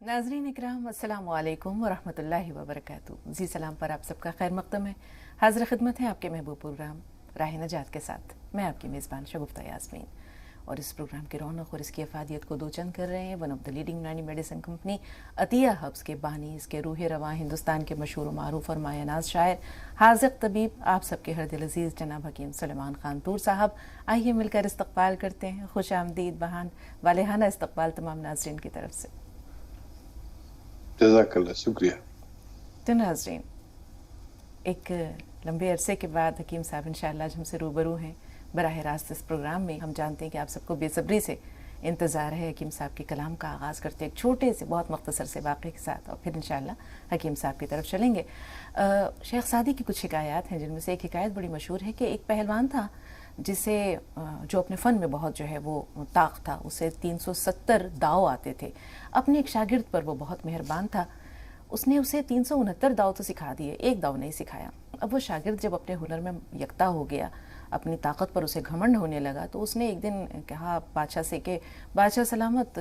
नाज़रीन इकराम अस्सलामु अलैकुम व रहमतुल्लाहि व बरकातुहू। जी सलाम पर आप सबका खैर मक़दम है। हाज़िर खिदमत है आपके महबूब प्रोग्राम राह नजात के साथ। मैं आपकी मेज़बान शगुफ्ता यास्मीन और इस प्रोग्राम की रौनक और इसकी अफादियत को दो चंद कर रहे हैं वन ऑफ द लीडिंग यूनानी मेडिसिन कंपनी अतिया हब्स के बानी, इसके रूह रवां, हिंदुस्तान के मशहूर मारूफ और मायनाज शायर हाज़िक़ तबीब, आप सबके हर दिल अज़ीज़ जनाब हकीम सुलेमान खान तूर साहब। आइए मिलकर इस्तक़बाल करते हैं। खुश आमदीद बहान वालेहाना इस्तक़बाल तमाम नाज़रीन की तरफ से। जज़ाकल्लाह, शुक्रिया। तो नाज़रीन, एक लंबे अरसे के बाद हकीम साहब इंशाअल्लाह आज हमसे रूबरू हैं बराह रास्त इस प्रोग्राम में। हम जानते हैं कि आप सबको बेसब्री से इंतज़ार है हकीम साहब के कलाम का। आगाज़ करते हैं एक छोटे से बहुत मुख्तसर से वाक़े के साथ और फिर इंशाअल्लाह हकीम साहब की तरफ चलेंगे। शेख सादी की कुछ हिकायत हैं, जिनमें से एक हिकायत बड़ी मशहूर है कि एक पहलवान था जिसे जो अपने फ़न में बहुत जो है वो ताक़ था। उसे 370 दाव आते थे। अपने एक शागिर्द पर वो बहुत मेहरबान था। उसने उसे 369 दाव तो सिखा दिए, एक दाव नहीं सिखाया। अब वो शागिर्द जब अपने हुनर में यकता हो गया, अपनी ताकत पर उसे घमंड होने लगा, तो उसने एक दिन कहा बादशाह से कि बादशाह सलामत,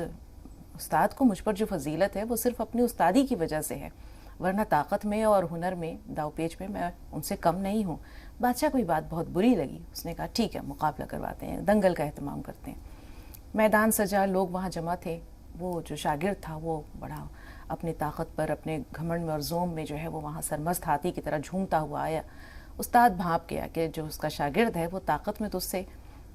उस्ताद को मुझ पर जो फजीलत है वो सिर्फ अपनी उस्तादी की वजह से है, वरना ताकत में और हुनर में, दाव पेच में मैं उनसे कम नहीं हूँ। बादशाह को ये बात बहुत बुरी लगी। उसने कहा ठीक है, मुकाबला करवाते हैं, दंगल का एहतमाम करते हैं। मैदान सजा, लोग वहाँ जमा थे। वो जो शागिर्द था वो बड़ा अपनी ताकत पर, अपने घमंड में और जोम में जो है वो वहाँ सरमस्त हाथी की तरह झूमता हुआ आया। उस्ताद भांप गया कि जो उसका शागिर्द है वो ताकत में तो उससे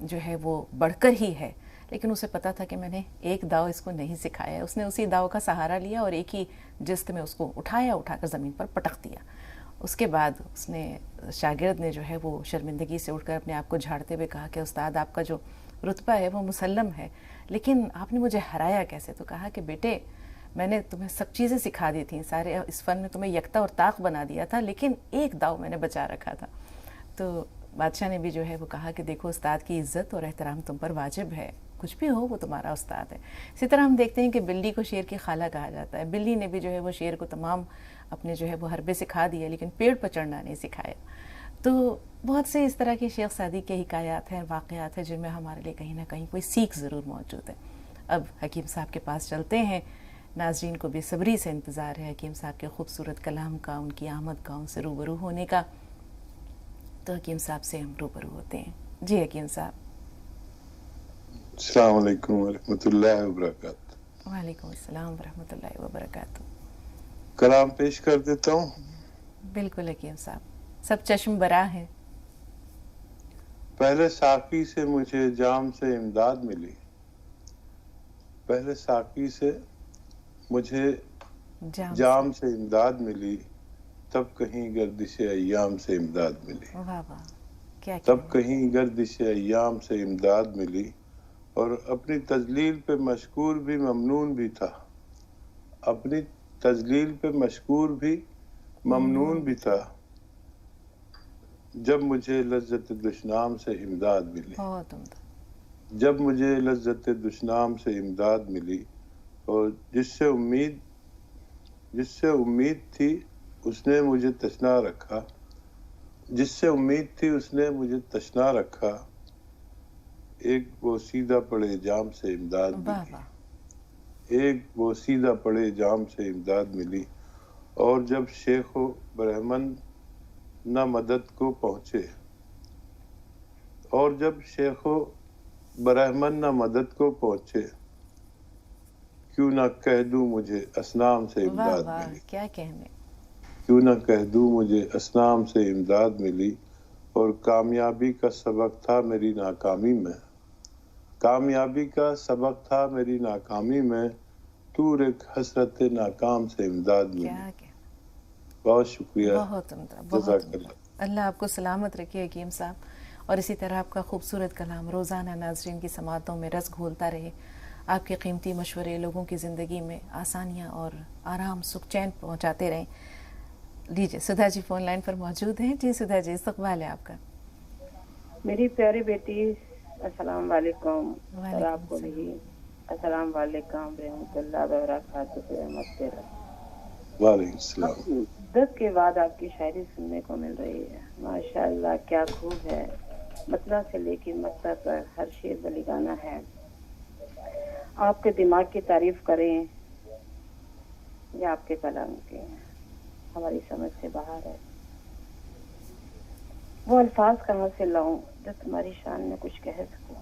जो है वो बढ़कर ही है, लेकिन उसे पता था कि मैंने एक दाव इसको नहीं सिखाया है। उसने उसी दाव का सहारा लिया और एक ही जिस्त में उसको उठाकर ज़मीन पर पटक दिया। उसके बाद उसने शागिर्द ने जो है वो शर्मिंदगी से उठकर अपने आप को झाड़ते हुए कहा कि उस्ताद, आपका जो रुतबा है वो मुसल्लम है, लेकिन आपने मुझे हराया कैसे? तो कहा कि बेटे, मैंने तुम्हें सब चीज़ें सिखा दी थी, सारे इस फ़न में तुम्हें यकता और ताक़ बना दिया था, लेकिन एक दाव मैंने बचा रखा था। तो बादशाह ने भी जो है वो कहा कि देखो, उस्ताद की इज़्ज़त और एहतराम तुम पर वाजिब है, कुछ भी हो वो तुम्हारा उस्ताद है। इसी तरह हम देखते हैं कि बिल्ली को शेर की खाला कहा जाता है। बिल्ली ने भी जो है वो शेर को तमाम अपने जो है वो हरबे सिखा दिए, लेकिन पेड़ पर चढ़ना नहीं सिखाया। तो बहुत से इस तरह के शेख सादी के हिकायात हैं, वाक़यात हैं, जिनमें हमारे लिए कहीं ना कहीं कोई सीख ज़रूर मौजूद है। अब हकीम साहब के पास चलते हैं। नाज़रीन को बेसब्री से इंतज़ार है हकीम साहब के खूबसूरत कलाम का, उनकी आमद का, उनसे रूबरू होने का। तो हकीम साहब से हम रूबरू होते हैं। जी हकीम साहब। अस्सलाम वालेकुम व रहमतुल्लाहि व बरकातुहू। वालेकुम अस्सलाम व रहमतुल्लाहि व बरकातुहू। कलाम पेश कर देता हूँ। बिल्कुल हकीम साहब, सब चश्म बरा है। पहले साकी से मुझे जाम से इमदाद मिली, पहले साकी से मुझे जाम से इमदाद मिली, तब कहीं गर्दिश अय्याम से इमदाद मिली। वाह वाह, क्या तब कहीं गर्दिश अय्याम से इमदाद मिली, और अपनी तजलील पे मशकूर भी ममनून भी था, अपनी तजलील पे मशकूर भी ममनून भी था, जब मुझे लज्जत दुश्नाम से इमदाद मिली। जब मुझे लज्जत दुश्नाम से इमदाद मिली, और जिससे उम्मीद थी उसने मुझे तशना रखा, जिससे उम्मीद थी उसने मुझे तशना रखा, एक वो सीधा पड़े जाम से इमदाद मिली, एक वो सीधा पड़े जाम से इमदाद मिली। और जब शेखो ब्रह्मन न मदद को पहुँचे, और जब शेखो ब्रह्मन न मदद को पहुँचे, क्यों ना कह दूं मुझे असनाम से इमदाद मिली। क्या कहने, क्यों ना कह दूं मुझे असनाम से इमदाद मिली। और कामयाबी का सबक था मेरी नाकामी में, कामयाबी का सबक था मेरी नाकामी में, तूर एक हसरत नाकाम से इमदाद मिली। बहुत शुक्रिया, बहुत जज़ाकल्लाह। अल्लाह आपको सलामत रखे हकीम साहब, और इसी तरह आपका खूबसूरत कलाम रोज़ाना नाज़रीन की समातों में रस घोलता रहे। आपके कीमती मशवरे लोगों की ज़िंदगी में आसानियाँ और आराम, सुख, चैन पहुँचाते रहें। लीजिए, सुधा जी फ़ोन लाइन पर मौजूद हैं। जी सुधा जी, इस्तक़बाल है आपका। मेरी प्यारी बेटी, अस्सलाम वालेकुम। और आपको भी अस्सलाम वालेकुम रहमतुल्लाह व बरकातहू। वालेकुम सलाम। 10 के बाद आपकी शायरी सुनने को मिल रही है, माशाअल्लाह, क्या खूब है। मतलब से लेकर मतलब पर हर शेर बलिगाना है। आपके दिमाग की तारीफ करें یہ آپ کے کلام کے ہماری سمجھ سے باہر ہے. وہ الفاظ کہاں سے لاؤں جو تمہاری شان میں کچھ کہہ سکوں.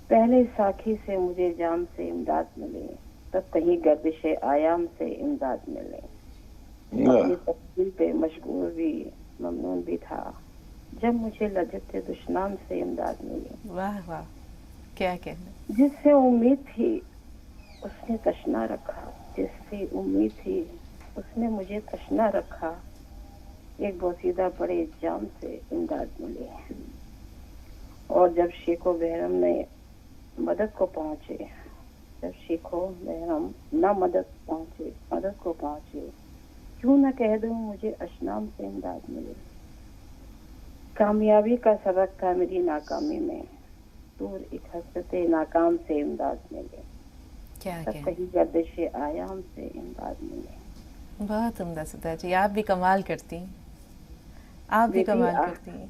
پہلے ساکھی سے مجھے جام سے امداد ملے، تب کہیں گردش آیام سے امداد ملے. اپنی تفصیل پہ مشغول بھی ممنون بھی تھا جب مجھے لذت دشنام سے امداد ملی. واہ واہ، کیا کہنا. جس سے امید تھی اس نے تشنا رکھا، جس سے امید تھی اس نے مجھے تشنا رکھا. ایک بوسیدہ پڑے جام سے امداد ملی. اور جب شیخ و بحرم نے مدد کو پہنچے، جب شیخ و بحرم نہ مدد کو پہنچے، کیوں نہ کہہ دوں مجھے اشنام سے امداد ملی. کامیابی کا سبق تھا میری ناکامی میں، دور ایک حسرت ناکام سے امداد ملے. کیا تب کہیں گردش آیام سے امداد ملے. بہت عمدہ سدھا جی، آپ بھی کمال کرتی ہیں، آپ بھی کمال کرتی ہیں.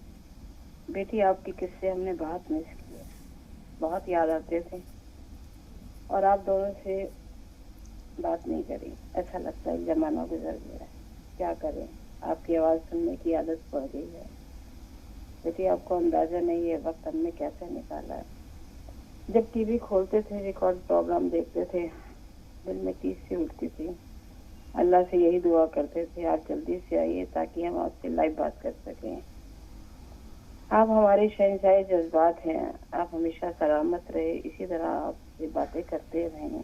بیٹی آپ کے قصے ہم نے بہت مس کیے، بہت یاد آتے تھے، اور آپ دونوں سے بات نہیں کری. ایسا لگتا ہے زمانہ گزر گیا ہے. کیا کریں، آپ کی آواز سننے کی عادت پڑ گئی ہے. بیٹی آپ کو اندازہ نہیں ہے وقت ہم نے کیسے نکالا ہے. جب ٹی وی کھولتے تھے، ریکارڈ پروگرام دیکھتے تھے، دل میں تیس سی اٹھتی تھی. اللہ سے یہی دعا کرتے تھے آپ جلدی سے آئیے تاکہ ہم آپ سے لائیو بات کر سکیں. آپ ہمارے شہنشاہ جذبات ہیں. آپ ہمیشہ سلامت رہے، اسی طرح آپ سے باتیں کرتے رہیں.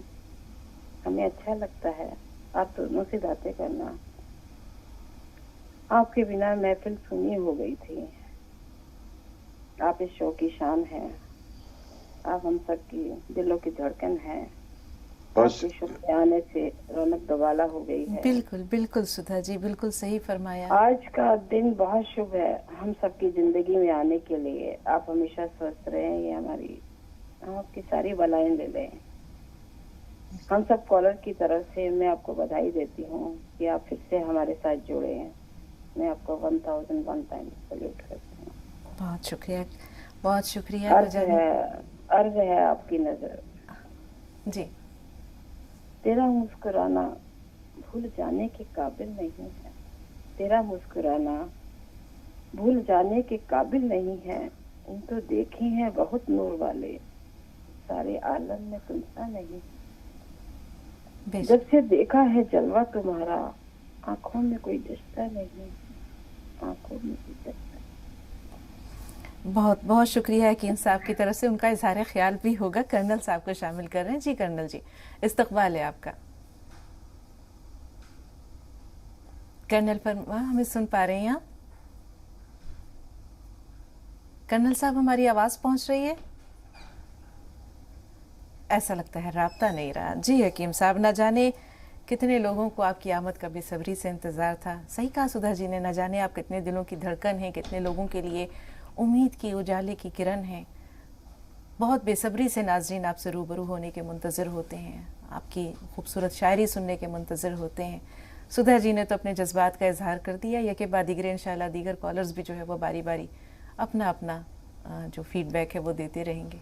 ہمیں اچھا لگتا ہے آپ دونوں سے باتیں کرنا. آپ کے بنا محفل سنی ہو گئی تھی. آپ اس شو کی شان ہیں، آپ ہم سب کی دلوں کی دھڑکن ہیں. آپ کے شو کے آنے سے رونق دوبالا ہو گئی ہے. بالکل بالکل سدھا جی، بالکل صحیح فرمایا. آج کا دن بہت شبھ ہے ہم سب کی زندگی میں آنے کے لیے. آپ ہمیشہ سوستھ رہیں، یہ ہم آپ کی ساری بلائیں لے لیں. ہم سب کالر کی طرف سے میں آپ کو بدھائی دیتی ہوں کہ آپ پھر سے ہمارے ساتھ جڑے ہیں. میں آپ کو 1001 ٹائم سلیوٹ کرتی ہوں. بہت شکریہ، بہت شکریہ. عرض ہے آپ کی نظر. جی. تیرا مسکرانا بھول جانے کے قابل نہیں ہے. تیرا مسکرانا بھول جانے کے قابل نہیں ہے. ان تو دیکھے ہیں بہت نور والے، سارے عالم میں تم سا نہیں. جب سے دیکھا ہے جلوہ تمہارا، آنکھوں میں کوئی دشتہ نہیں، آنکھوں میں کوئی دشتہ. بہت بہت شکریہ حکیم صاحب کی طرف سے. ان کا اظہار خیال بھی ہوگا. کرنل صاحب کو شامل کر رہے ہیں. جی کرنل جی، استقبال ہے آپ کا. کرنل فرما، ہمیں سن پا رہے ہیں آپ؟ کرنل صاحب ہماری آواز پہنچ رہی ہے؟ ایسا لگتا ہے رابطہ نہیں رہا. جی حکیم صاحب، نہ جانے کتنے لوگوں کو آپ کی آمد کا بے صبری سے انتظار تھا. صحیح کہا سدھا جی نے، نہ جانے آپ کتنے دلوں کی دھڑکن ہیں، کتنے لوگوں کے لیے امید کی اجالے کی کرن ہیں. بہت بے صبری سے ناظرین آپ سے روبرو ہونے کے منتظر ہوتے ہیں، آپ کی خوبصورت شاعری سننے کے منتظر ہوتے ہیں. سدھا جی نے تو اپنے جذبات کا اظہار کر دیا. یا کہ بعد دیگر انشاءاللہ دیگر کالرز بھی جو ہے وہ باری باری اپنا اپنا جو فیڈ بیک ہے وہ دیتے رہیں گے.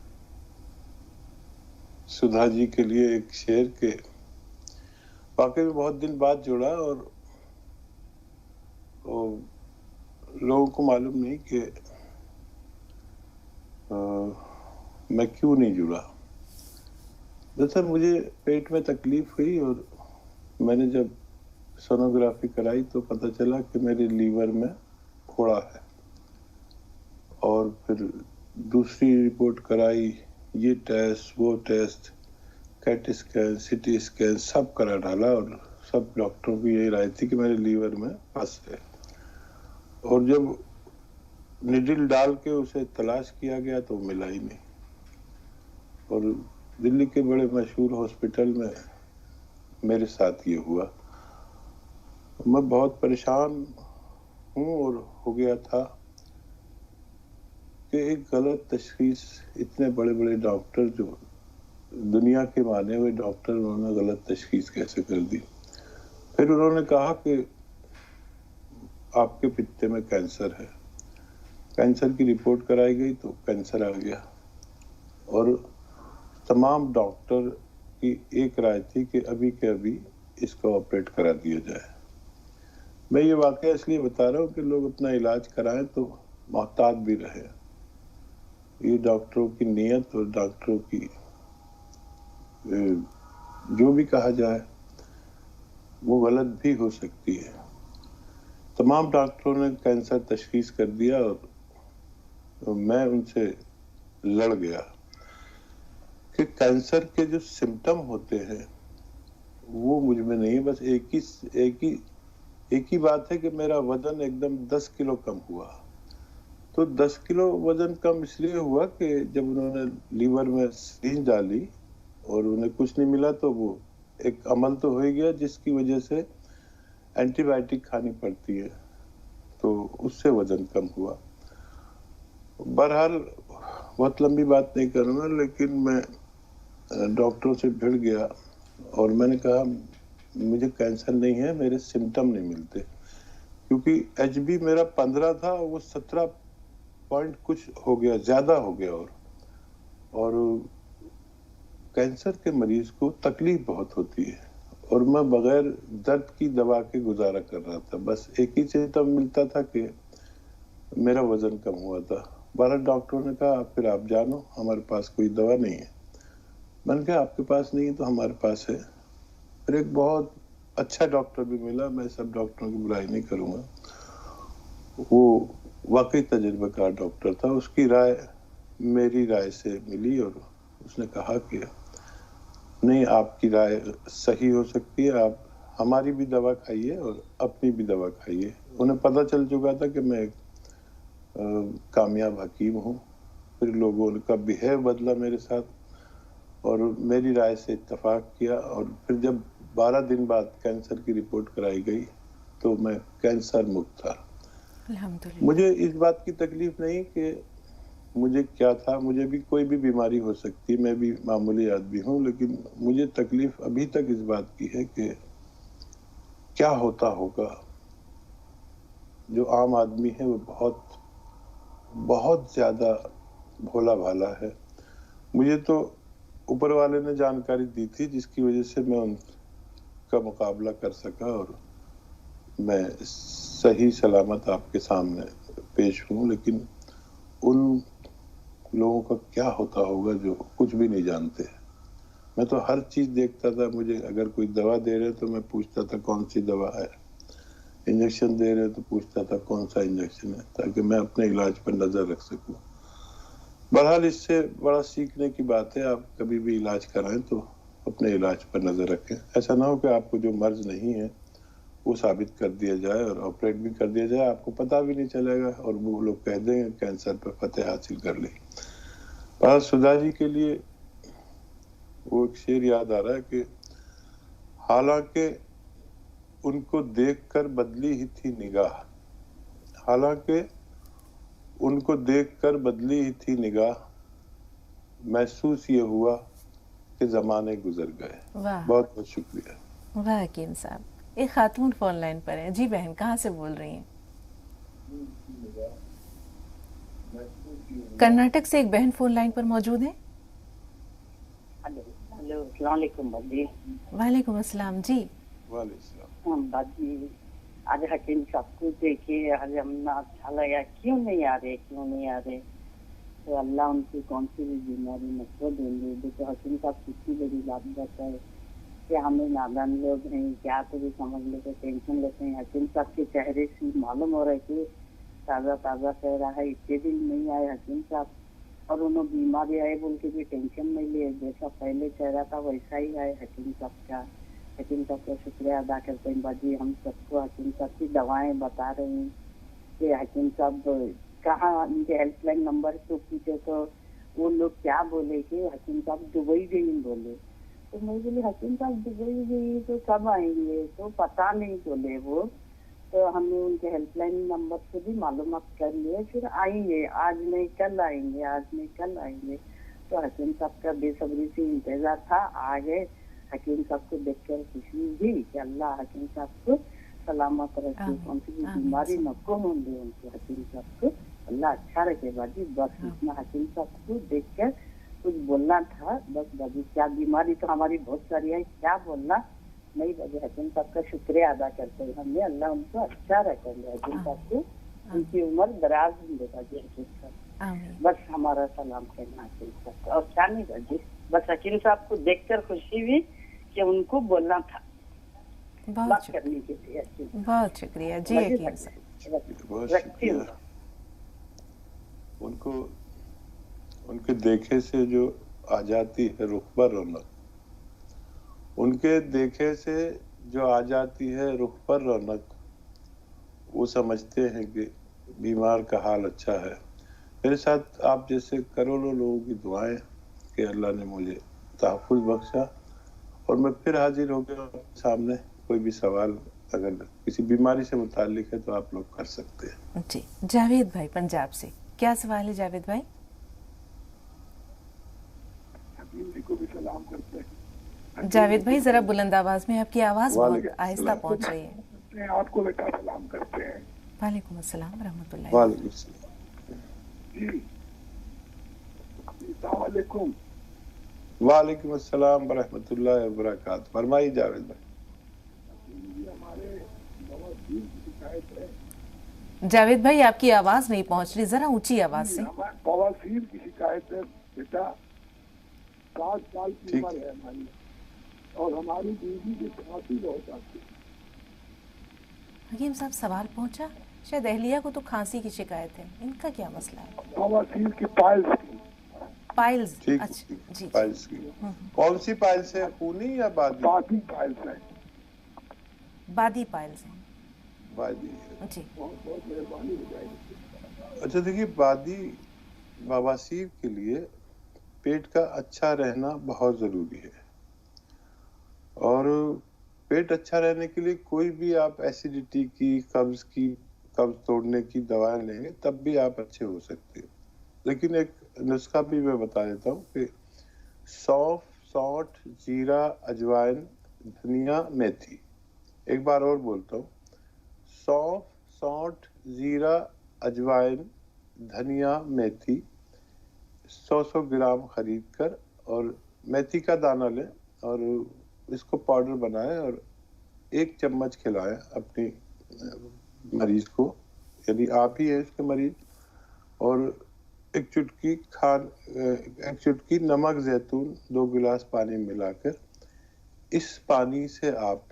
سدھا جی کے لیے ایک شعر کے واقعی میں بہت دن بعد جڑا، اور لوگوں کو معلوم نہیں کہ میں کیوں نہیں جڑا. دراصل مجھے پیٹ میں تکلیف ہوئی، اور میں نے جب سونوگرافی کرائی تو پتہ چلا کہ میرے لیور میں پھوڑا ہے. اور پھر دوسری رپورٹ کرائی، یہ ٹیسٹ وہ test, CAT scan, C T scan سب کرا ڈالا، اور سب ڈاکٹروں کی یہی رائے تھی کہ میرے لیور میں پس ہے. اور جب نیڈل ڈال کے اسے تلاش کیا گیا تو ملا ہی نہیں. اور دلی کے بڑے مشہور ہاسپٹل میں میرے ساتھ یہ ہوا. میں بہت پریشان ہوں، اور ہو گیا تھا کہ ایک غلط تشخیص، اتنے بڑے بڑے ڈاکٹر جو دنیا کے مانے ہوئے ڈاکٹر، انہوں نے غلط تشخیص کیسے کر دی. پھر انہوں نے کہا کہ آپ کے پتے میں کینسر ہے. کینسر کی رپورٹ کرائی گئی تو کینسر آ گیا. اور تمام ڈاکٹر की एक राय थी कि अभी के अभी इसको ऑपरेट करा दिया जाए। मैं ये वाकया इसलिए बता रहा हूँ कि लोग अपना इलाज कराएं तो मोहतात भी रहे। ये डॉक्टरों की नीयत और डॉक्टरों की जो भी कहा जाए वो गलत भी हो सकती है। तमाम डॉक्टरों ने कैंसर तशखीस कर दिया और मैं उनसे लड़ गया कि कैंसर के जो सिम्टम होते हैं वो मुझ में नहीं है। बस एक ही बात है कि मेरा वजन एकदम 10 किलो कम हुआ। तो 10 किलो वजन कम इसलिए हुआ कि जब उन्होंने लीवर में सींच डाली और उन्हें कुछ नहीं मिला तो वो एक अमल तो हो ही गया, जिसकी वजह से एंटीबायोटिक खानी पड़ती है, तो उससे वजन कम हुआ। बहरहाल बहुत लंबी बात नहीं करूँगा, लेकिन मैं डॉक्टरों से भिड़ गया और मैंने कहा मुझे कैंसर नहीं है, मेरे सिम्टम नहीं मिलते, क्योंकि एचबी मेरा 15 था, वो 17 पॉइंट कुछ हो गया, ज्यादा हो गया। और कैंसर के मरीज को तकलीफ बहुत होती है और मैं बगैर दर्द की दवा के गुजारा कर रहा था। बस एक ही सिम्टम मिलता था कि मेरा वजन कम हुआ था। 12 डॉक्टरों ने कहा फिर आप जानो, हमारे पास कोई दवा नहीं है। मैंने कहा आपके पास नहीं है तो हमारे पास है। फिर एक बहुत अच्छा डॉक्टर भी मिला, मैं सब डॉक्टरों की बुराई नहीं करूंगा, वो वाकई तजुर्बेकार डॉक्टर था। उसकी राय मेरी राय से मिली और उसने कहा कि नहीं, आपकी राय सही हो सकती है, आप हमारी भी दवा खाइए और अपनी भी दवा खाइए। उन्हें पता चल चुका था कि मैं एक कामयाब हकीम हूँ। फिर लोगों का बिहेव बदला मेरे साथ और मेरी राय से इत्तेफाक किया। और फिर जब 12 दिन बाद कैंसर की रिपोर्ट कराई गई तो मैं कैंसर मुक्त था। मुझे इस बात की तकलीफ नहीं कि मुझे क्या था, मुझे भी कोई भी बीमारी हो सकती है, मैं भी मामूली आदमी हूँ, लेकिन मुझे तकलीफ अभी तक इस बात की है कि क्या होता होगा। जो आम आदमी है वो बहुत बहुत ज्यादा भोला भाला है। मुझे तो ऊपर वाले ने जानकारी दी थी जिसकी वजह से मैं उनका मुकाबला कर सका और मैं सही सलामत आपके सामने पेश हूँ। लेकिन उन लोगों का क्या होता होगा जो कुछ भी नहीं जानते। मैं तो हर चीज देखता था। मुझे अगर कोई दवा दे रहे तो मैं पूछता था कौन सी दवा है, इंजेक्शन दे रहे तो पूछता था कौन सा इंजेक्शन है, ताकि मैं अपने इलाज पर नजर रख सकूं। बहरहाल इससे बड़ा सीखने की बात है, आप कभी भी इलाज कराएं तो अपने इलाज पर नजर रखें। ऐसा ना हो कि आपको जो मर्ज नहीं है वो साबित कर दिया जाए और ऑपरेट भी कर दिया जाए, आपको पता भी नहीं चलेगा और वो लोग कह देंगे कैंसर पर फतेह हासिल कर ली। पर सुधा जी के लिए वो एक शेर याद आ रहा है कि हालांकि उनको देखकर बदली ही थी निगाह, हालांकि उनको देखकर बदली ही थी निगाह, महसूस ये हुआ कि जमाने गुजर गए। बहुत बहुत शुक्रिया। वाह हकीम साहब। एक खातून फोन लाइन पर है। जी बहन, कहाँ से बोल रही हैं? कर्नाटक से एक बहन फोन लाइन पर मौजूद है। हेलो, अस्सलाम वालेकुम बाजी। वालेकुम अस्सलाम जी। वालेकुम बाजी। आज हकीम साहब को देखे, आज हमने अच्छा लगा। क्यों नहीं आ रहे? तो अल्लाह उनको कौन सी भी बीमारी न देंगे। देखो हकीम साहब कितनी बड़ी बात बताए कि हमें नादान लोग हैं, क्या तो भी समझ लेते, टेंशन लेते हैं। हकीम साहब के चेहरे से मालूम हो रहा है कि ताज़ा कह रहा है। इतने दिन नहीं आए हकीम साहब और उन्होंने बीमारी आए बोल के भी टेंशन नहीं लिए। जैसा पहले चेहरा था वैसा ही आए हकीम साहब का। हकीम साहब का शुक्रिया अदा करते हैं बाजी। हम सबको हकीम साहब की दवाएं बता रहे हैं कि हकीम साहब कहाँ, उनके हेल्पलाइन नंबर तो पूछे तो वो लोग क्या बोले कि हकीम साहब दुबई गई बोले। तो मैं बोली हकीम साहब दुबई गई तो कब आएंगे? तो पता नहीं बोले वो। तो हमने उनके हेल्पलाइन नंबर से भी मालूमात कर लिए, फिर आएंगे, आज नहीं कल आएंगे। तो हकीम साहब का बेसब्री से इंतजार था, आ गए। हकीम साहब को देखकर खुशी हुई कि अल्लाह हकीम साहब को सलामत रखे, कौन सी भी बीमारी न को होंगे उनको। हकीम साहब को अल्लाह अच्छा रखे बाजी। बस इतना हकीम साहब को देख कर कुछ बोलना था। बस बाजी, क्या बीमारी तो हमारी बहुत सारी है, क्या बोलना नहीं बाजी। हकीम साहब का शुक्रिया अदा करते हैं हमने, अल्लाह उनको अच्छा रखेंगे हकीम साहब को, उनकी उम्र दराज होंगे बाजी हकीम साहब। बस हमारा सलाम कहना हकीम साहब का, और क्या नहीं बाजी। बस हकीम साहब को देखकर खुशी हुई कि उनको बोलना था, बात करने के लिए। बहुत शुक्रिया जी हकीम साहब, रखती हूँ। उनको उनके देखे से जो आ जाती है रुख पर रौनक, उनके देखे से जो आ जाती है रुख पर रौनक, वो समझते हैं कि बीमार का हाल अच्छा है। मेरे साथ आप जैसे करोड़ों लोगों की दुआएं कि अल्लाह ने मुझे तहफ़्फ़ुज़ बख्शा, और मैं फिर हाजिर हो गया सामने। कोई भी सवाल अगर किसी बीमारी से मुताल्लिक है तो आप लोग कर सकते हैं। जी जावेद भाई पंजाब से, क्या सवाल है जावेद भाई? हकीम जी को भी सलाम करते हैं। जावेद भाई जरा बुलंद आवाज में, आपकी आवाज बहुत आहिस्ता पहुंच रही है। आपको बेटा सलाम करते हैं। वालेकुम अस्सलाम रहमतुल्लाह। वालेकुम अस्सलाम जी, अस्सलाम वालेकुम। वालेकुम अस्सलाम व रहमतुल्लाहि व बरकातहू। फरमाइए जावेद भाई। हमारे बवासीर की शिकायत है। जावेद भाई आपकी आवाज नहीं पहुंच रही, जरा ऊंची आवाज से। हमारे बवासीर की शिकायत है बेटा, 60 साल की उम्र है हमारी, और हमारी बीवी की खांसी बहुत आती है। हकीम साहब सवाल पहुंचा? शायद अहलिया को तो खांसी की शिकायत है, इनका क्या मसला है? बवासीर की पाइल्स की। पाइल्स? ठीक, अच्छा जी। पाइल्स की कौन सी पाइल्स है, खूनी या बादी? बादी पाइल्स है। बादी पाइल्स है। बादी जी, बहुत मेहरबानी हो जाएगी। अच्छा देखिए, बादी बवासीर के लिए पेट का अच्छा रहना बहुत ज़रूरी है, और पेट अच्छा रहने के लिए कोई भी आप एसिडिटी की, कब्ज तोड़ने की दवाएं लेंगे तब भी आप अच्छे हो सकते हैं। लेकिन एक नुस्खा भी मैं बता देता हूँ कि सौंफ, सौंठ, जीरा, अजवाइन, धनिया, मेथी। एक बार और बोलता हूँ, सौंफ, सौंठ, जीरा, अजवाइन, धनिया, मेथी 100 ग्राम खरीद कर, और मेथी का दाना लें और इसको पाउडर बनाएं और 1 चम्मच खिलाएं अपनी मरीज को, यदि आप ही है इसके मरीज। और एक चुटकी नमक जैतून 2 गिलास पानी मिलाकर, इस पानी से आप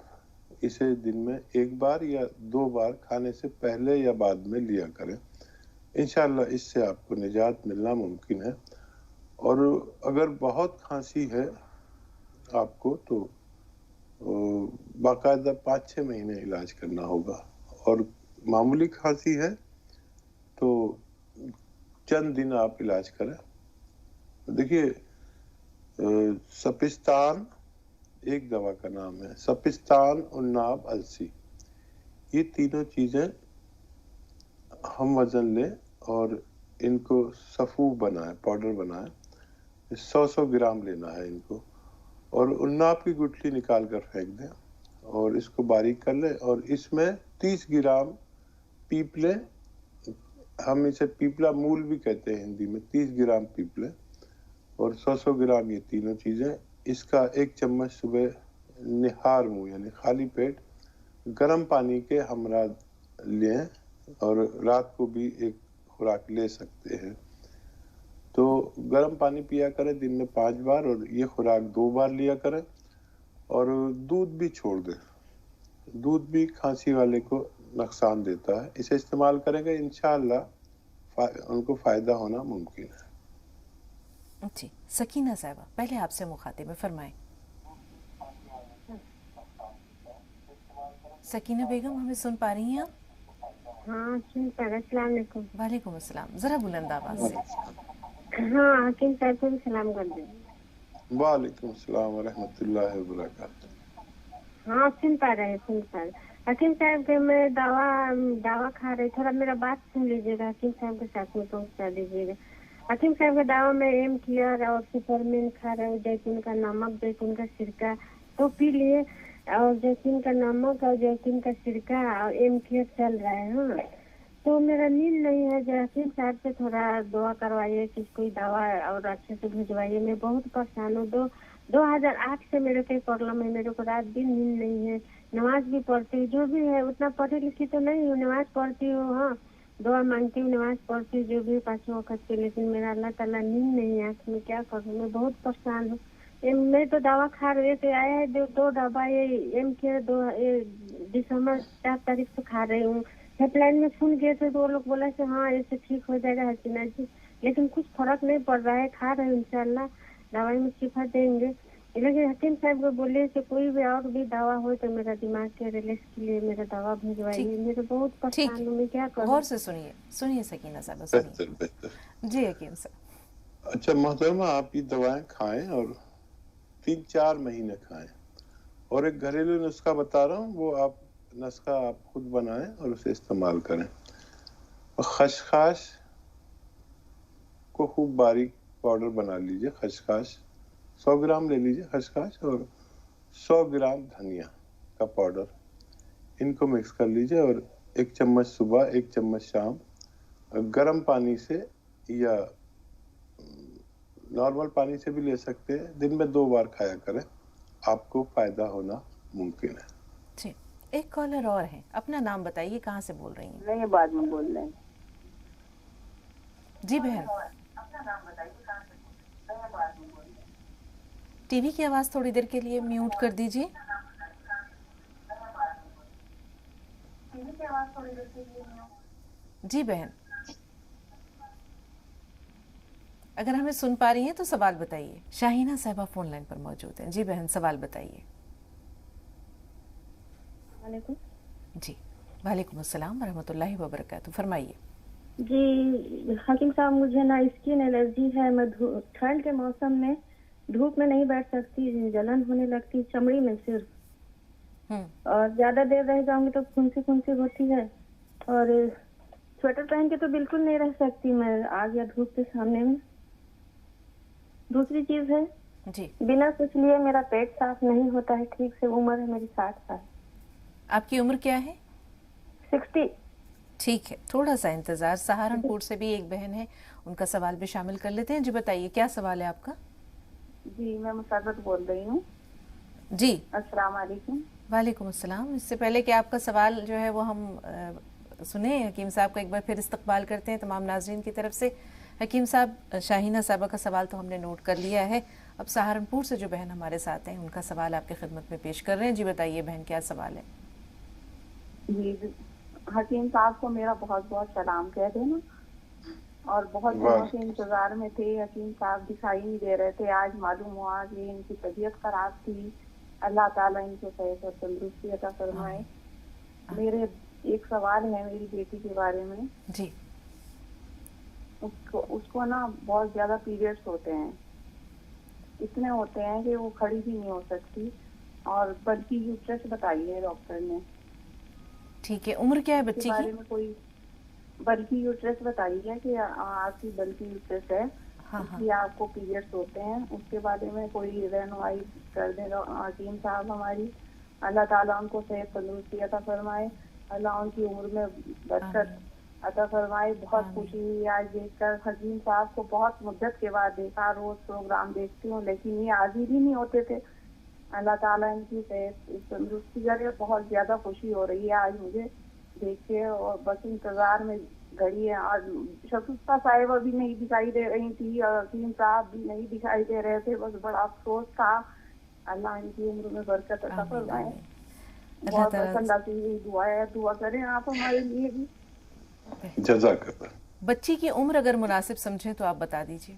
इसे दिन में 1 बार या 2 बार खाने से पहले या बाद में लिया करें। इंशाल्लाह इससे आपको निजात मिलना मुमकिन है। और अगर बहुत खांसी है आपको तो बाकायदा 5-6 महीने इलाज करना होगा, और मामूली खांसी है तो चंद दिन आप इलाज करें। देखिए, सपिस्तान एक दवा का नाम है, सपिस्तान, उन्नाब, अलसी, ये तीनों चीजें हम वजन लें और इनको सफू बनाएं, पाउडर बनाएं। 100 ग्राम लेना है इनको, और उन्नाब की गुठली निकाल कर फेंक दें और इसको बारीक कर लें, और इसमें 30 ग्राम पीपले, हम इसे पीपला मूल भी कहते हैं हिंदी में, 30 ग्राम पीपले और 100 ग्राम ये तीनों चीजें। इसका 1 चम्मच सुबह निहार मुंह यानी खाली पेट गर्म पानी के हमरा लें, और रात को भी एक खुराक ले सकते हैं। तो गर्म पानी पिया करें दिन में 5 बार, और ये खुराक 2 बार लिया करें, और दूध भी छोड़ दें। दूध भी खांसी वाले को नुकसान देता है, इसे इस्तेमाल करेंगे इंशाअल्लाह उनको फायदा होना मुमकिन है। जी, सकीना साहिबा पहले आपसे मुखातिब में फरमाएं। सकीना बेगम हमें सुन पा रही हैं आप? हाँ सुन पा रहे। अस्सलाम वालेकुम। वालेकुम अस्सलाम, जरा बुलंद आवाज से। हाँ हकीम साहब को भी सलाम कर दे। वालेकुम अस्सलाम व रहमतुल्लाहि व बरकातहू। हाँ सुन पा रहे हकीम साहब के मैं दवा खा रही, थोड़ा मेरा बात सुन लीजिएगा, हकीम साहब के साथ में पहुँचा दीजिएगा। हकीम साहब का दवा में एम केयर और सुपरमेन खा रहे, जैतून का नमक, जैतून का सिरका तो पी लिए, और जैतून का नमक और जैतून का सिरका और एम केयर चल रहा है। हाँ तो मेरा नींद नहीं है। जैसे साहब से थोड़ा दुआ करवाइए कि कोई दवा और अच्छे से भिजवाइए। मैं बहुत परेशान हूँ। 2008 से मेरे को प्रॉब्लम है। मेरे को रात दिन नींद नहीं है। नमाज भी पढ़ती हूँ, जो भी है उतना पढ़ी लिखी तो नहीं हूँ। नमाज पढ़ती हूँ, हाँ दुआ मांगती हूँ, नमाज पढ़ती हूँ, जो भी 5 वक्त की, लेकिन मेरा अल्लाह ताला नींद नहीं आँख में। क्या करूँ, मैं बहुत परेशान हूँ। मैं तो दवा खा रही थे, आया है दो दवा, ये एम केयर दिसंबर 4 तारीख से खा रही हूँ। हेल्पलाइन में फोन किए थे तो वो लोग बोला कि हाँ ऐसे ठीक हो जाएगा हसीना जी, लेकिन कुछ फर्क नहीं पड़ रहा है। खा रहे हैं, इंशाल्लाह दवाई में शिफा देंगे। लेकिन हकीम साहब को बोले कि कोई भी और भी दवा हो तो मेरा दिमाग के रिलैक्स के लिए मेरा दवा भिजवाइए। मेरे बहुत परेशान हूँ, मैं क्या करूँ। गौर से सुनिए सकीना साहब, सुनिए। बेहतर। जी हकीम साहब। अच्छा मोहतरमा, आप ये दवाएं खाएं और 3-4 महीने खाएं, और एक घरेलू नुस्खा बता रहा हूँ, वो आप नुस्खा आप खुद बनाएं और उसे इस्तेमाल करें। खसखस को खूब बारीक पाउडर बना लीजिए। खसखस 100 ग्राम ले लीजिए खसखस, और 100 ग्राम धनिया का पाउडर, इनको मिक्स कर लीजिए और 1 चम्मच सुबह 1 चम्मच शाम गर्म पानी से या नॉर्मल पानी से भी ले सकते हैं। दिन में 2 बार खाया करें, आपको फायदा होना मुमकिन है। जी, एक कॉलर और है, अपना नाम बताइए, कहाँ से बोल रही हैं? नहीं, बाद में बोल रहे हैं। जी बहन, टीवी की आवाज थोड़ी देर के लिए म्यूट कर दीजिए। जी बहन, अगर हमें सुन पा रही हैं तो सवाल बताइए। शाहीना साहिबा फोन लाइन पर मौजूद हैं। जी बहन, सवाल बताइए। जी, वालेकुम अस्सलाम रहमतुल्लाहि व बरकातहू, फरमाइए। जी हकीम साहब, मुझे ना स्किन एलर्जी है। मैं ठंड के मौसम में धूप में नहीं बैठ सकती, जलन होने लगती चमड़ी में सिर्फ, और ज्यादा देर रह जाऊंगी तो फुंसी होती है। और स्वेटर पहन के तो बिल्कुल नहीं रह सकती मैं आग या धूप के सामने में। दूसरी चीज है जी, बिना कुछ लिए मेरा पेट साफ नहीं होता है ठीक से। उम्र है मेरी 60 साल। आपकी उम्र क्या है? 60। ठीक है, थोड़ा सा इंतजार। सहारनपुर से भी एक बहन है, उनका सवाल भी शामिल कर लेते हैं। जी बताइए, क्या सवाल है आपका? जी, मैं मुसारत बोल रही हूँ। जी, अस्सलाम वालेकुम। वालेकुम अस्सलाम। इससे पहले कि आपका सवाल जो है वो हम सुने, हकीम साहब का एक बार फिर इस्तकबाल करते हैं तमाम नाज़रीन की तरफ से। हकीम साहब, शाहीना साहबा का सवाल तो हमने नोट कर लिया है। अब सहारनपुर से जो बहन हमारे साथ हैं, उनका सवाल आपकी खिदमत में पेश कर रहे हैं। जी बताइए बहन, क्या सवाल है? जी, हकीम साहब को मेरा बहुत बहुत सलाम कह देना। और बहुत दिनों से इंतजार में थे, हकीम साहब दिखाई नहीं दे रहे थे। आज मालूम हुआ कि इनकी तबीयत खराब थी। अल्लाह ताला इनको सेहत और तंदुरुस्ती अता फरमाए। मेरे एक सवाल है मेरी बेटी के बारे में। जी, उसको ना बहुत ज्यादा पीरियड्स होते हैं, इतने होते हैं कि वो खड़ी भी नहीं हो सकती, और बल्कि यूट्रस बताई है डॉक्टर ने। ठीक है, उम्र क्या है बच्ची की? बारे में कोई बल्कि यूट्रस बताई है कि आपकी बल्कि यूट्रस है, इसलिए आपको पीरियड्स होते हैं। उसके बारे में कोई रहनुमाई कर देगा हकीम साहब हमारी। अल्लाह ताला उनको सेहत तंदुरुस्ती अता फरमाए, अल्लाह उनकी उम्र में बरकत अता फरमाए। बहुत खुशी हुई आज देखकर। हकीम साहब को बहुत मुद्दत के बाद देखा, रोज प्रोग्राम देखती हूँ लेकिन ये हाजिर ही नहीं होते थे। अल्लाह ताला इनकी सेहत तंदुरुस्ती करे। बहुत ज्यादा खुशी हो रही है आज मुझे देख के, और बस इंतजार में घड़ी है। आज शकुस्ता साहिबा भी नहीं दिखाई दे रही थी और हकीम साहब भी नहीं दिखाई दे रहे थे, बस बड़ा अफसोस था। अल्लाह इनकी उम्र में बरकत अता फरमाए। बहुत अल्लाह से दुआ है, दुआ करें आप हमारे लिए भी। जज़ाकल्लाह। बच्ची की उम्र अगर मुनासिब समझें तो आप बता दीजिए।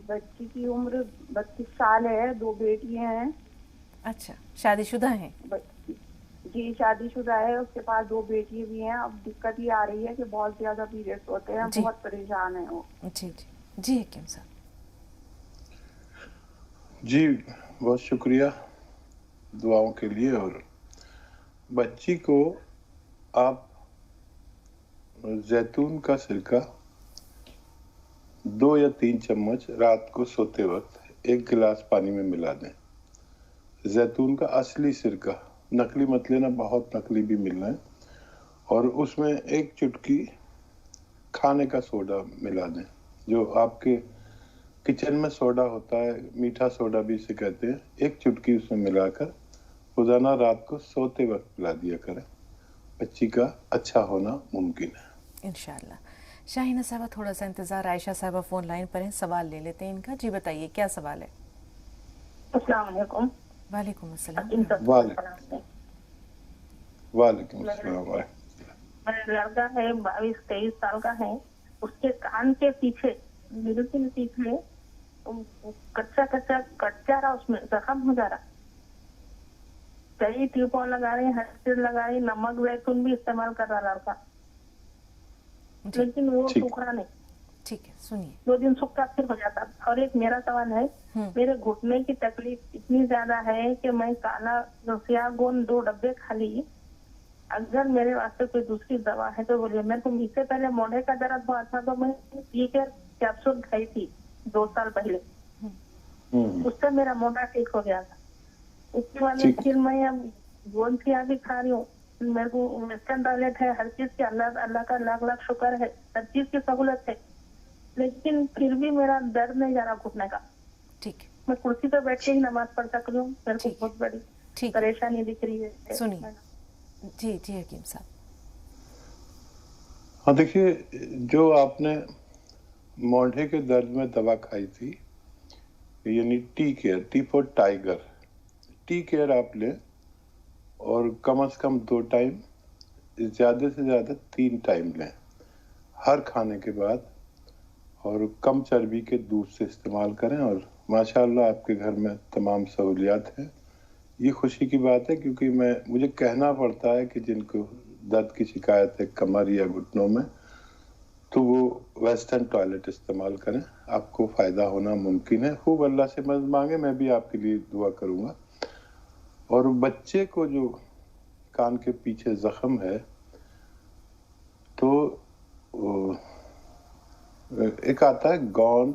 बच्ची की उम्र 32 साल है, 2 बेटियां हैं। अच्छा, शादीशुदा हैं? जी शादीशुदा है, उसके पास 2 बेटी भी हैं। अब दिक्कत ये आ रही है कि बहुत ज्यादा पीरियड्स होते हैं, बहुत परेशान है वो। जी जी जी हकीम साहब। जी बहुत शुक्रिया दुआओं के लिए। और बच्ची को आप जैतून का सिरका 2 या 3 चम्मच रात को सोते वक्त 1 गिलास पानी में मिला दें। जैतून का असली सिरका, नकली मत लेना, बहुत नकली भी मिल रहे हैं। और उसमें 1 चुटकी खाने का सोडा मिला दें, जो आपके किचन में सोडा होता है, मीठा सोडा भी इसे कहते हैं, एक चुटकी उसमें मिलाकर रोजाना रात को सोते वक्त पिला दिया करें। बच्ची का अच्छा होना मुमकिन है इंशाल्लाह। शाहीना साहबा थोड़ा सा इंतजार, आयशा साहबा फोन लाइन पर हैं, सवाल ले लेते हैं इनका। जी बताइए क्या सवाल है? अस्सलाम वालेकुम। वालेकुम अस्सलाम। वालेकुम अस्सलाम। मेरा लड़का है 22-23 साल का है, उसके कान के पीछे बिल्कुल पीछे कच्चा कच्चा कट जा रहा, उसमें जख्म हो जा रहा। कई ट्यूबॉल लगा रहे, हर चीज लगा रही, नमक वैक्यूम भी इस्तेमाल कर रहा लड़का, लेकिन वो सूखा नहीं। ठीक है, सुनिए। 2 दिन सूखता फिर हो जाता। और एक मेरा सवाल है, मेरे घुटने की तकलीफ इतनी ज्यादा है कि मैं काला सियागोन 2 डब्बे खा ली, अगर मेरे वास्ते कोई दूसरी दवा है तो बोलिए। मेरे को इससे पहले मोढ़े का दर्द हुआ था तो मैं कैप्सूल खाई थी 2 साल पहले, उससे मेरा मोढ़ा ठीक हो गया था। उसके बाद फिर मैं अब गोंसिया भी खा रही हूँ, मेरे को वेस्टर्न टॉयलेट है, हर चीज की अल्लाह का लाख लाख शुक्र है, हर चीज की सहूलत है, लेकिन फिर भी मेरा दर्द नहीं जा रहा घुटने का। ठीक, मैं कुर्सी पे बैठ के ही नमाज पढ़ सक रही हूँ, मेरे को बहुत बड़ी परेशानी दिख रही है। सुनिए जी जी हकीम साहब। हाँ देखिए, जो आपने मोढ़े के दर्द में दवा खाई थी, यानी tea care, T for tiger, tea care आप लें और कम से कम 2 टाइम, ज़्यादा से ज़्यादा 3 टाइम लें हर खाने के बाद, और कम चर्बी के दूध से इस्तेमाल करें। और माशाल्लाह आपके घर में तमाम सहूलियात हैं। ये खुशी की बात है, क्योंकि मुझे कहना पड़ता है कि जिनको दर्द की शिकायत है कमर या घुटनों में, तो वो वेस्टर्न टॉयलेट इस्तेमाल करें, आपको फ़ायदा होना मुमकिन है। खूब अल्लाह से मदद मांगे, मैं भी आपके लिए दुआ करूँगा। और बच्चे को जो कान के पीछे ज़ख्म है, तो एक आता है गोंद,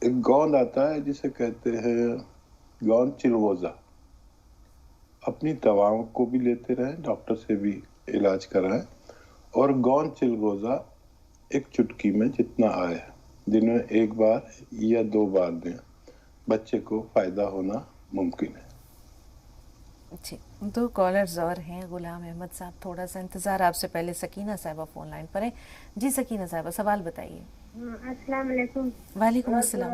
एक गोंद आता है जिसे कहते हैं गोंद चिलगोज़ा। अपनी दवाओं को भी लेते रहें, डॉक्टर से भी इलाज कराएं, और गोंद चिलगोज़ा एक चुटकी में जितना आए दिन में 1 बार या 2 बार दें, बच्चे को फ़ायदा होना मुमकिन है। जी, 2 कॉलर्स और हैं। गुलाम अहमद साहब थोड़ा सा इंतजार, आपसे पहले सकीना साहिबा फोन लाइन पर है। जी सकीना साहिबा, सवाल बताइए। अस्सलाम वालेकुम। वालेकुम अस्सलाम।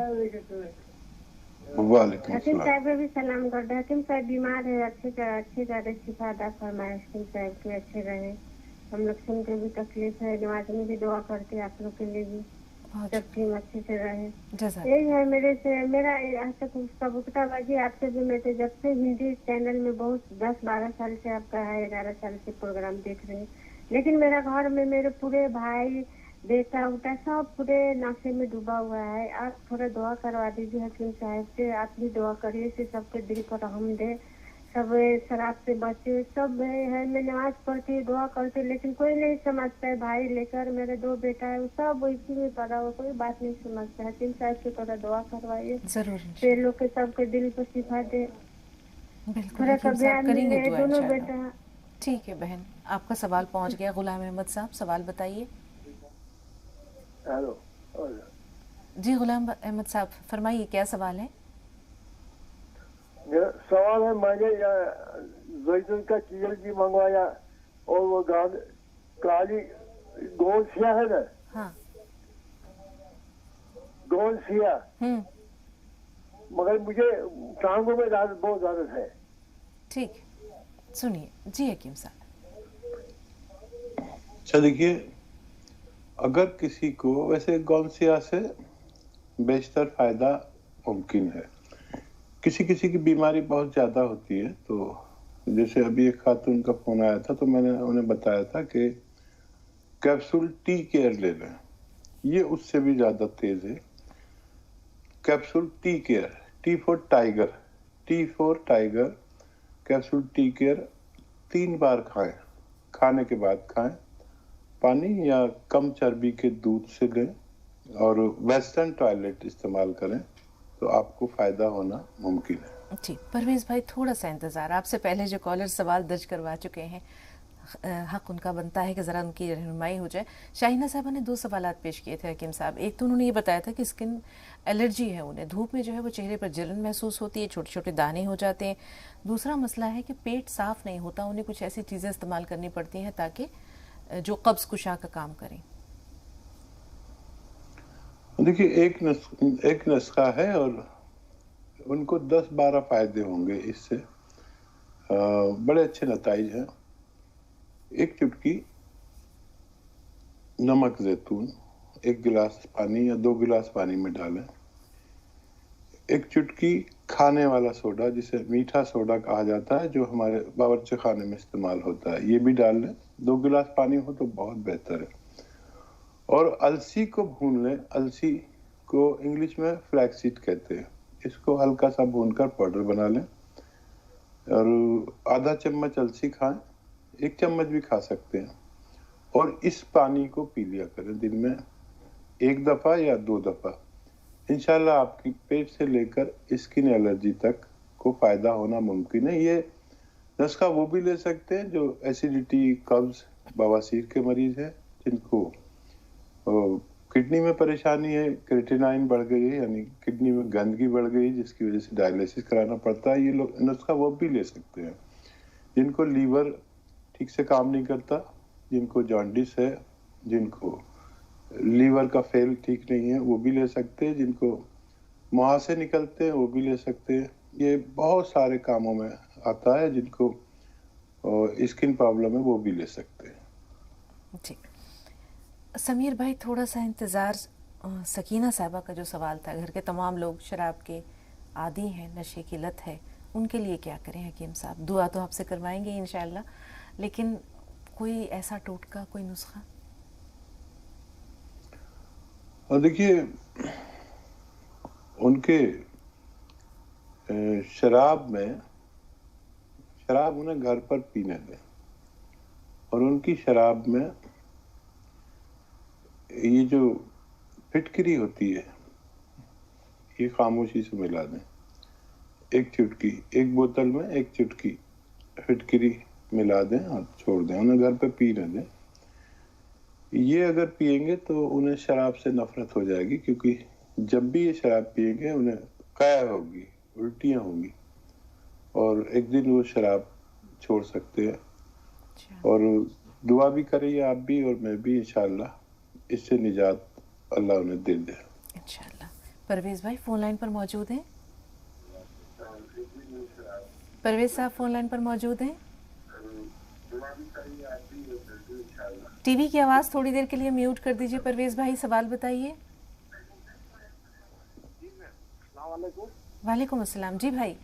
वालेकुम हकीम अस्सलाम। साहब भी सलाम कर दे। हकीम साहब बीमार है, अच्छे ज्यादा शिफा फरमाए हकीम साहब के, अच्छे रहे। हम लोग सुन के भी तकलीफ है, नमाज में भी दुआ करते हैं आप लोग के लिए भी, सब टीम अच्छे से रहे। यही है मेरा आज तक उसका भुगताबाजी आपसे भी। मैं तो जब से हिंदी चैनल में बहुत 10-12 साल से आपका है, 11 साल से प्रोग्राम देख रहे हैं, लेकिन मेरा घर में मेरे पूरे भाई बेटा उटा सब पूरे नशे में डूबा हुआ है। आप थोड़ा दुआ करवा दीजिए हकीम साहब से, आप भी दुआ करिए से सबके दिल को रहम दे, सब शराब से बचे। सब है, मैं नमाज पढ़ती दुआ करती, लेकिन कोई नहीं समझता है। भाई लेकर मेरे 2 बेटा है, वो सब इसी में पड़ा हुआ, कोई बात नहीं समझता है। हकीम साहब से थोड़ा दुआ करवाइए, जरूर लोग के सबके दिल को शिफा दे। बिल्कुल करेंगे दुआ दोनों इंशाल्लाह। बेटा। ठीक है बहन, आपका सवाल पहुंच गया। गुलाम अहमद साहब सवाल बताइए। हेलो जी गुलाम अहमद साहब फरमाइए, क्या सवाल है? मेरा सवाल है, मैंने जैतून का तेल भी मंगवाया, और वो काली गोंसिया है ना, हाँ गोंसिया, मगर मुझे टांगों में दर्द बहुत दर्द है। ठीक, सुनिए जी हकीम साहब। अच्छा देखिए, अगर किसी को, वैसे गोंसिया से बेशतर फायदा मुमकिन है। किसी किसी की बीमारी बहुत ज्यादा होती है, तो जैसे अभी एक खातून का फोन आया था, तो मैंने उन्हें बताया था कि कैप्सूल टी केयर ले लें, ये उससे भी ज्यादा तेज है। Capsule tea care, T for tiger, T for tiger capsule tea care 3 बार खाएं, खाने के बाद खाएं, पानी या कम चर्बी के दूध से लें, और वेस्टर्न टॉयलेट इस्तेमाल करें, तो आपको फायदा होना मुमकिन है। जी परवेज भाई थोड़ा सा इंतजार, आपसे पहले जो कॉलर सवाल दर्ज करवा चुके हैं, حق ان کا بنتا ہے کہ ذرا ان کی رہنمائی ہو جائے. شاہینہ صاحبہ نے 2 سوالات پیش کیے تھے حکیم صاحب. ایک تو انہوں نے یہ بتایا تھا کہ اسکن الرجی ہے انہیں, دھوپ میں جو ہے وہ چہرے پر جلن محسوس ہوتی ہے, چھوٹے چھوٹے دانے ہو جاتے ہیں. دوسرا مسئلہ ہے کہ پیٹ صاف نہیں ہوتا, انہیں کچھ ایسی چیزیں استعمال کرنی پڑتی ہیں تاکہ جو قبض کشا کا کام کریں. دیکھیے ایک نسخہ ہے اور ان کو 10-12 فائدے ہوں گے اس سے, بڑے اچھے نتائج ہیں. ایک چٹکی نمک زیتون 1 گلاس پانی یا 2 گلاس پانی میں ڈالیں. ایک چٹکی کھانے والا سوڈا, جسے میٹھا سوڈا کہا جاتا ہے, جو ہمارے باورچی خانے میں استعمال ہوتا ہے, یہ بھی ڈال لیں. 2 گلاس پانی ہو تو بہت بہتر ہے. اور السی کو بھون لیں. السی کو انگلش میں فلیکس سیڈ کہتے ہیں. اس کو ہلکا سا بھون کر پاؤڈر بنا لیں اور آدھا چمچ السی کھائیں, 1 چمچ بھی کھا سکتے ہیں. اور اس پانی کو پی لیا کریں دن میں 1 دفعہ یا 2 دفعہ. انشاءاللہ آپ کی پیٹ سے لے کر اسکن الرجی تک کو فائدہ ہونا ممکن ہے. یہ نسخہ وہ بھی لے سکتے ہیں جو ایسیڈیٹی, قبض, بواسیر کے مریض ہیں, جن کو کڈنی میں پریشانی ہے, کریٹینائن بڑھ گئی ہے, یعنی کڈنی میں گندگی بڑھ گئی جس کی وجہ سے ڈائلیسس کرانا پڑتا ہے. یہ لوگ نسخہ وہ بھی لے سکتے ہیں. جن کو لیور ٹھیک سے کام نہیں کرتا, جن کو جانڈس ہے, جن کو لیور کا فیل ٹھیک نہیں ہے, وہ بھی لے سکتے ہیں. جن کو مہاسے نکلتے ہیں وہ بھی لے سکتے ہیں. یہ بہت سارے کاموں میں آتا ہے. جن کو اسکن پرابلم ہے وہ بھی لے سکتے ہیں. جی سمیر بھائی, تھوڑا سا انتظار. سکینہ صاحبہ کا جو سوال تھا, گھر کے تمام لوگ شراب کے عادی ہیں, نشے کی لت ہے, ان کے لیے کیا کریں حکیم صاحب؟ دعا تو آپ سے کروائیں گے انشاءاللہ, لیکن کوئی ایسا ٹوٹکا, کوئی نسخہ؟ اور دیکھیے ان کے شراب انہیں گھر پر پینے دیں, اور ان کی شراب میں یہ جو پھٹکری ہوتی ہے یہ خاموشی سے ملا دیں. 1 چٹکی, 1 بوتل میں 1 چٹکی پھٹکری ملا دیں اور چھوڑ دیں, انہیں گھر پہ پینے دیں. یہ اگر پیئیں گے تو انہیں شراب سے نفرت ہو جائے گی, کیونکہ جب بھی یہ شراب پیئیں گے انہیں قے ہوگی, الٹیاں ہوں گی, اور ایک دن وہ شراب چھوڑ سکتے ہیں. اور دعا بھی کریے آپ بھی اور میں بھی, انشاءاللہ اس سے نجات اللہ انہیں دے دے انشاءاللہ. پرویز بھائی فون لائن پر موجود ہیں؟ پرویز صاحب فون لائن پر موجود ہیں؟ ٹی وی کی آواز تھوڑی دیر کے لیے میوٹ کر دیجئے. پرویز بھائی سوال بتائیے. السلام علیکم. وعلیکم السلام. جی بھائی.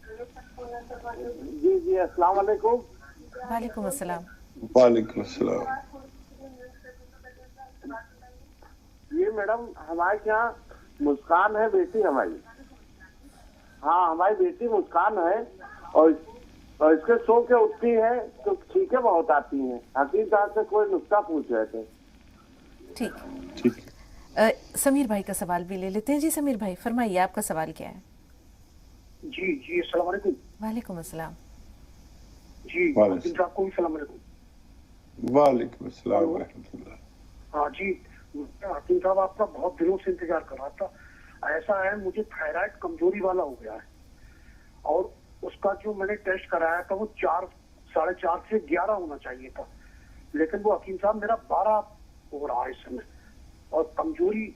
جی السلام علیکم. وعلیکم السلام. وعلیکم السلام. یہ میڈم ہمارے یہاں مسکان ہے بیٹی ہماری. ہاں ہماری بیٹی مسکان ہے, اور اس کے سو کے اٹھتی ہے تو چھینکیں بہت آتی ہیں. حکیم صاحب سے کوئی نسخہ پوچھ رہے تھے. ٹھیک. سمیر بھائی کا سوال بھی لے لیتے ہیں. جی سمیر بھائی فرمائیے, آپ کا سوال کیا ہے؟ جی السلام علیکم. وعلیکم السلام. جی حکیم صاحب کو بھی السلام علیکم. وعلیکم السلام ورحمۃ اللہ. ہاں جی حکیم صاحب, آپ کا بہت دنوں سے انتظار کر رہا تھا. ایسا ہے مجھے تھائرائڈ کمزوری والا ہو گیا ہے, اور اس کا جو میں نے ٹیسٹ کرایا تھا وہ 4 ساڑھے 4 سے 11 ہونا چاہیے تھا, لیکن وہ حکیم صاحب میرا 12 ہو رہا ہے اس سمے, اور کمزوری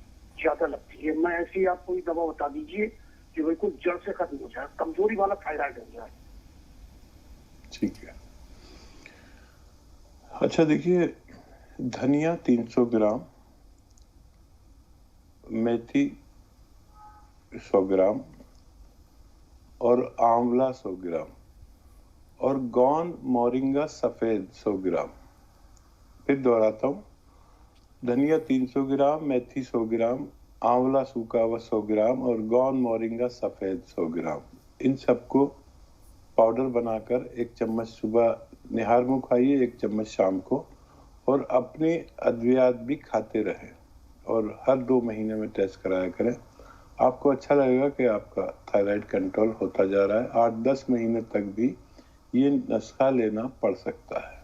زیادہ لگتی ہے. میں ایسی آپ کوئی دوا بتا دیجئے جو بالکل جڑ سے ختم ہو جائے, کمزوری والا تھائرائڈ ہو جائے. ٹھیک ہے. اچھا دیکھیے, دھنیا 300 گرام, میتھی 100 گرام, اور آملہ 100 گرام, اور گون مورنگا سفید 100 گرام. پھر دہراتا ہوں, دھنیا 300 گرام, میتھی 100 گرام, آملہ سوکھا ہوا 100 گرام, اور گون مورنگا سفید 100 گرام. ان سب کو پاؤڈر بنا کر 1 چمچ صبح نہار منہ کھائیے, 1 چمچ شام کو, اور اپنی ادویات بھی کھاتے رہیں, اور ہر 2 مہینے میں ٹیسٹ کرایا کریں. آپ کو اچھا لگے گا کہ آپ کا تھائرائڈ کنٹرول ہوتا جا رہا ہے. 8-10 مہینے تک بھی یہ نسخہ لینا پڑ سکتا ہے.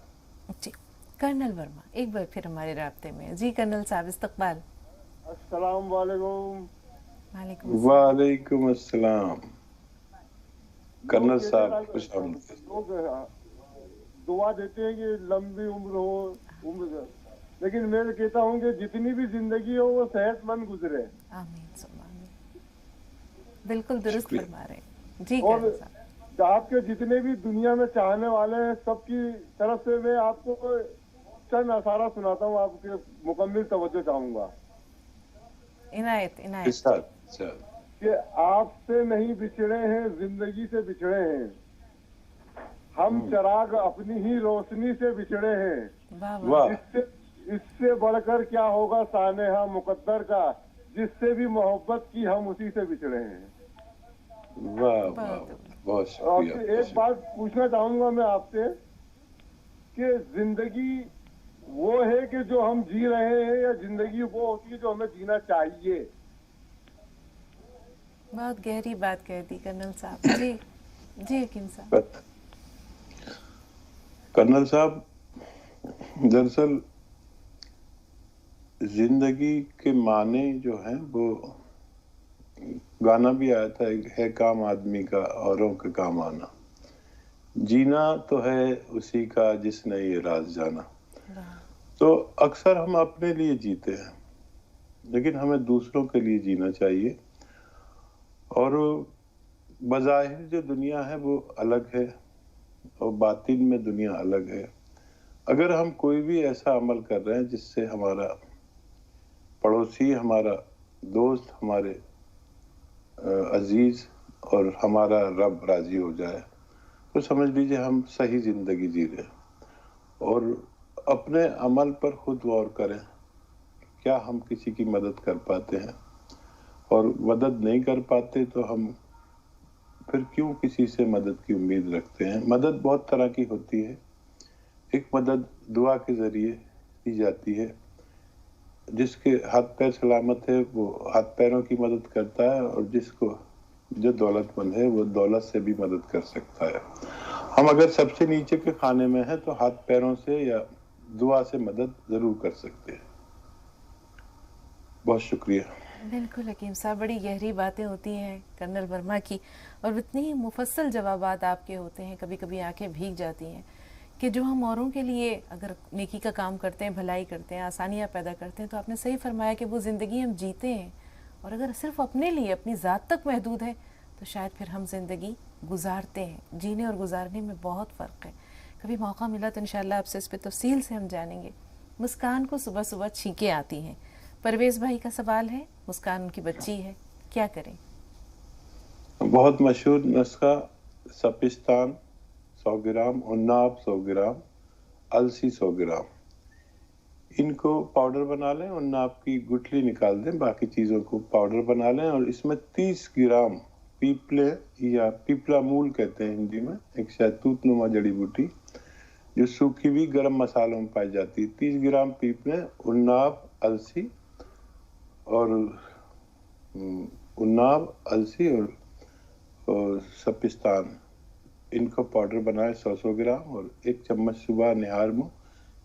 جی कर्नल वर्मा एक बार फिर हमारे राब्ते में। जी कर्नल साहब इस्तकबाल। अस्सलाम वालेकुम। वालेकुम अस्सलाम। कर्नल साहब खुश आमदीद। दुआ देते हैं कि लंबी उम्र हो, लेकिन मैं कहता हूँ कि जितनी भी जिंदगी हो वो सेहतमंद गुजरे। आमीन सुभान। बिल्कुल दुरुस्त फरमा रहे हैं जी और कर्नल साहब। आपके जितने भी दुनिया में चाहने वाले हैं सबकी तरफ से मैं आपको चंद अशारा सुनाता हूँ, आपके मुकम्मल तवज्जो चाहूंगा। इनायत इनायत कि आपसे नहीं बिछड़े हैं, जिंदगी से बिछड़े हैं। हम चराग अपनी ही रोशनी से बिछड़े हैं। इससे बढ़कर क्या होगा सानेहा मुकद्दर का, जिससे भी मोहब्बत की हम उसी से बिछड़े हैं। वाह वाह, बहुत शुक्रिया। एक बात पूछना चाहूंगा मैं आपसे कि जिंदगी वो है कि जो हम जी रहे हैं, या जिंदगी वो होती है जो हमें जीना चाहिए? बहुत गहरी बात कह दी कर्नल साहब। जी जी हकीम साहब। कर्नल साहब, दरअसल जिंदगी के माने जो हैं वो गाना भी आया था, है काम आदमी का औरों के काम आना, जीना तो है उसी का जिसने ये राज जाना। तो अक्सर हम अपने लिए जीते हैं, लेकिन हमें दूसरों के लिए जीना चाहिए। और बज़ाहिर जो दुनिया है वो अलग है और बातिन में दुनिया अलग है। अगर हम कोई भी ऐसा अमल कर रहे हैं जिससे हमारा पड़ोसी, हमारा दोस्त, हमारे अजीज और हमारा रब राजी हो जाए, तो समझ लीजिए हम सही जिंदगी जी रहे हैं। और अपने अमल पर खुद गौर करें, क्या हम किसी की मदद कर पाते हैं, और मदद नहीं कर पाते तो हम फिर क्यों किसी से मदद की उम्मीद रखते हैं। मदद बहुत तरह की होती है। एक मदद दुआ के जरिए की जाती है। जिसके हाथ पैर सलामत है वो हाथ पैरों की मदद करता है, और जो दौलतमंद है वो दौलत से भी मदद कर सकता है। हम अगर सबसे नीचे के खाने में हैं तो हाथ पैरों से या दुआ से मदद जरूर कर सकते हैं। बहुत शुक्रिया। बिल्कुल हकीम साहब, बड़ी गहरी बातें होती हैं कर्नल वर्मा की, और इतनी मुफस्सल जवाबात आपके होते हैं, कभी कभी आंखें भीग जाती हैं कि जो हम औरों के लिए अगर नेकी का काम करते हैं, भलाई करते हैं, आसानियाँ पैदा करते हैं, तो आपने सही फरमाया कि वो ज़िंदगी हम जीते हैं। और अगर सिर्फ अपने लिए, अपनी ज़ात तक महदूद है, तो शायद फिर हम ज़िंदगी गुजारते हैं। जीने और गुजारने में बहुत फ़र्क है। कभी मौका मिला तो इंशाअल्लाह आपसे इस पर तफसील से हम जानेंगे। मुस्कान को सुबह सुबह छींकें आती हैं। परवेज़ भाई का सवाल है, मुस्कान उनकी बच्ची है, क्या करें? बहुत मशहूर नुस्खा सपिस्तान 100 ग्राम, उन्नाब 100 ग्राम, अलसी 100 ग्राम, इनको पाउडर बना लें। उन्नाब की गुठली निकाल दें, बाकी चीज़ों को पाउडर बना लें, और इसमें 30 ग्राम पीपले या पीपला मूल कहते हैं हिंदी में, एक शहतूत नुमा जड़ी बूटी जो सूखी हुई गरम मसालों में पाई जाती है। 30 ग्राम पीपले, उन्नाब, अलसी और सपिस्तान, इनको पाउडर बनाए 100 ग्राम, और 1 चम्मच सुबह निहार मुँह,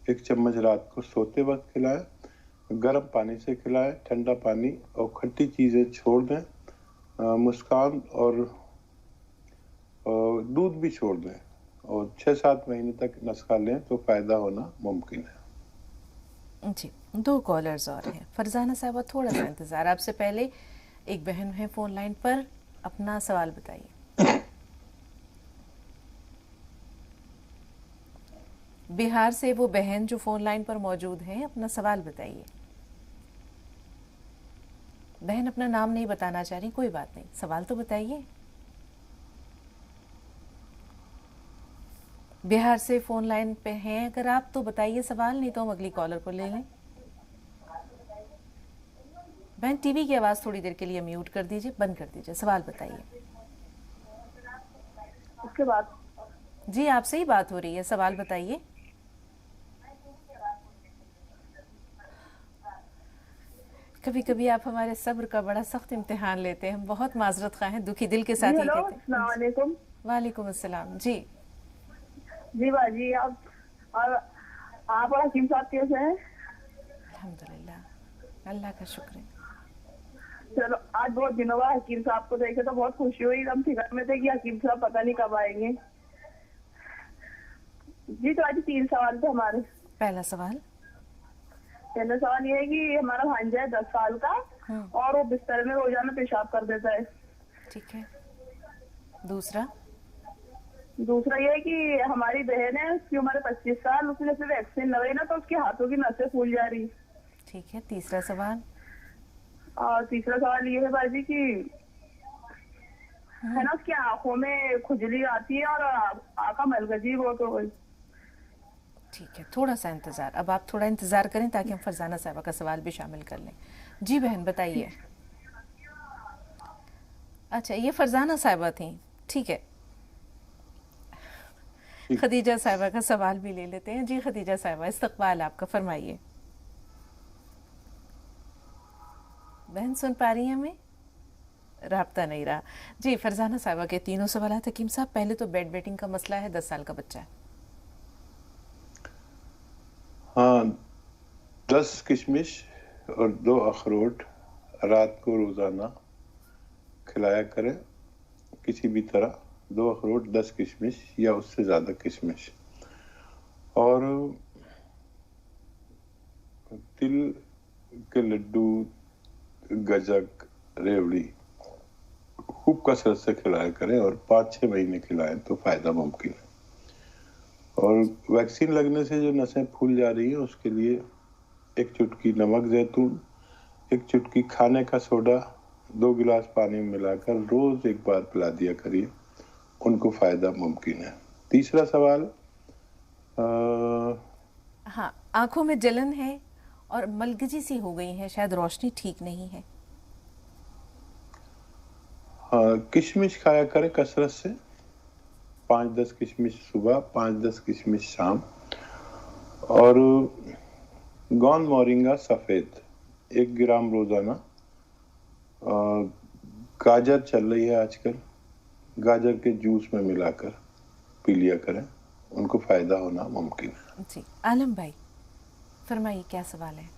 1 चम्मच रात को सोते वक्त खिलाएं। गर्म पानी से खिलाएं, ठंडा पानी और खट्टी चीज़ें छोड़ दें। मुस्कान और दूध भी छोड़ दें, और 6-7 महीने तक नुस्खा लें तो फ़ायदा होना मुमकिन है। जी, 2 कॉलर्स और हैं। फरजाना साहब थोड़ा सा इंतज़ार। आपसे पहले एक बहन है फ़ोन लाइन पर, अपना सवाल बताइए। बिहार से वो बहन जो फ़ोन लाइन पर मौजूद है, अपना सवाल बताइए। बहन अपना नाम नहीं बताना चाह रही, कोई बात नहीं, सवाल तो बताइए। बिहार से फ़ोन लाइन पे हैं अगर आप, तो बताइए सवाल, नहीं तो हम अगली कॉलर को ले लें। बहन टीवी की आवाज़ थोड़ी देर के लिए म्यूट कर दीजिए, बंद कर दीजिए, सवाल बताइए। उसके बाद जी आपसे ही बात हो रही है, सवाल बताइए। कभी कभी आप हमारे सब्र का बड़ा सख्त इम्तिहान लेते हैं, हम बहुत माजरत खा हैं, दुखी दिल के साथ ही कहते हैं। वालेकुम अस्सलाम। जी जी बाजी, आप और हकीम साहब कैसे हैं? अल्हम्दुलिल्लाह, अल्लाह का शुक्र है। चलो, आज बहुत दिनों बाद हकीम साहब को देखे तो बहुत खुशी हुई। हम फिक्र में थे कि हकीम साहब पता नहीं कब आएंगे। जी, तो आज 3 सवाल थे हमारे। पहला सवाल ये है कि हमारा भांजा है 10 साल का और वो बिस्तर में रोजाना पेशाब कर देता है। ठीक है। दूसरा ये है कि हमारी बहन है, उसकी उम्र 25 साल, उसने जैसे वैक्सीन लगाई ना तो उसके हाथों की नसें फूल जा रही। ठीक है। तीसरा सवाल और तीसरा सवाल ये है बाजी कि है ना, उसकी आंखों में खुजली आती है और आंखा मलगजी वो तो वही। ठीक है, थोड़ा सा इंतजार, अब आप थोड़ा इंतजार करें ताकि हम फरजाना साहिबा का सवाल भी शामिल कर लें। जी बहन बताइए। अच्छा, ये फरजाना साहिबा थी, ठीक है। खदीजा साहिबा का सवाल भी ले लेते हैं। जी खदीजा साहिबा, इस्तकबाल आपका, फरमाइए। बहन सुन पा रही हैं हमें? राब्ता नहीं रहा। जी फरजाना साहिबा के तीनों सवाल हैं। हकीम साहब, पहले तो बेड वेटिंग का मसला है, 10 साल का बच्चा है। हाँ, 10 किशमिश और 2 अखरोट रात को रोजाना खिलाया करें किसी भी तरह। 2 अखरोट, 10 किशमिश या उससे ज्यादा किशमिश, और तिल के लड्डू, गजक, रेवड़ी खूब कसरत से खिलाया करें और 5-6 महीने खिलाएं तो फायदा मुमकिन है। और वैक्सीन लगने से जो नसें फूल जा रही हैं उसके लिए 1 चुटकी नमक जैतून, 1 चुटकी खाने का सोडा 2 गिलास पानी में मिलाकर रोज 1 बार पिला दिया करिए, उनको फायदा मुमकिन है। तीसरा सवाल, हाँ, आंखों में जलन है और मलगजी सी हो गई है, शायद रोशनी ठीक नहीं है। हाँ, किशमिश खाया करें कसरत से, 5-10 किशमिश सुबह, 5-10 किशमिश शाम। और गौन मोरिंगा सफेद 1 ग्राम रोजाना। गाजर चल रही है आजकल, गाजर के जूस में मिलाकर पी लिया करें, उनको फायदा होना मुमकिन है। जी आलम भाई फरमाइए, क्या सवाल है?